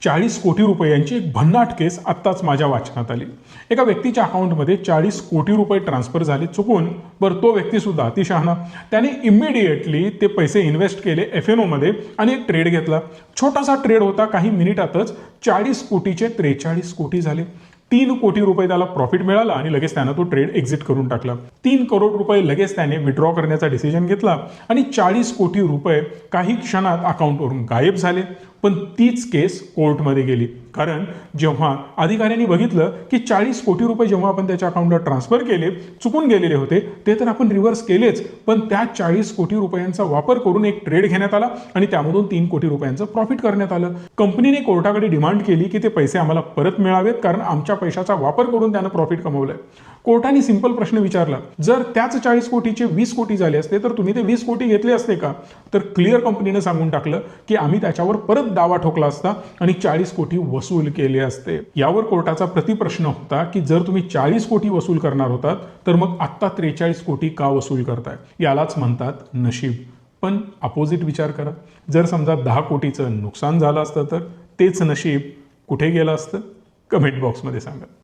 40 कोटी रुपयांची एक भन्नाट केस आत्ताच माझ्या वाचनात आली। एका व्यक्तीच्या अकाउंटमध्ये 40 कोटी रुपये ट्रान्सफर झाले चुकून। बरं, तो व्यक्तीसुद्धा अतिशहाणा, त्याने इमिडिएटली ते पैसे इन्व्हेस्ट केले FNO मध्ये आणि एक ट्रेड घेतला। छोटासा ट्रेड होता, काही मिनिटातच 40 कोटीचे 43 कोटी झाले। 3 कोटी रुपये त्याला प्रॉफिट मिळाला आणि लगेच त्यानं तो ट्रेड एक्झिट करून टाकला। 3 करोड रुपये लगेच त्याने विड्रॉ करण्याचा डिसिजन घेतला आणि 40 कोटी रुपये काही क्षणात अकाउंटवरून गायब झाले। पण तीच केस कोर्टमध्ये गेली, कारण जेव्हा अधिकाऱ्यांनी बघितलं की 40 कोटी रुपये जेव्हा आपण त्याच्या अकाउंटला ट्रान्सफर केले, चुकून गेलेले होते, ते तर आपण रिव्हर्स केलेच, पण त्या 40 कोटी रुपयांचा वापर करून एक ट्रेड घेण्यात आला आणि त्यामधून 3 कोटी रुपयांचं प्रॉफिट करण्यात आलं। कंपनीने कोर्टाकडे डिमांड केली की ते पैसे आम्हाला परत मिळावेत, कारण आमच्या पैशाचा वापर करून त्यानं प्रॉफिट कमवलंय। कोर्टाने सिंपल प्रश्न विचारला, जर त्याच 40 कोटीचे 20 कोटी झाले असते तर तुम्ही ते 20 कोटी घेतले असते का? तर क्लिअर कंपनीने सांगून टाकलं की आम्ही त्याच्यावर परत दावा ठोकला असता आणि 40 कोटी वसूल केले असते। यावर कोर्टाचा प्रतिप्रश्न होता की जर तुम्ही 40 कोटी वसूल करणार होतात तर मग आत्ता 43 कोटी का वसूल करताय? यालाच म्हणतात नशीब। पण अपोजिट विचार करा, जर समजा 10 कोटीचं नुकसान झालं असतं तर तेच नशीब कुठे गेलं असतं? कमेंट बॉक्समध्ये सांगा।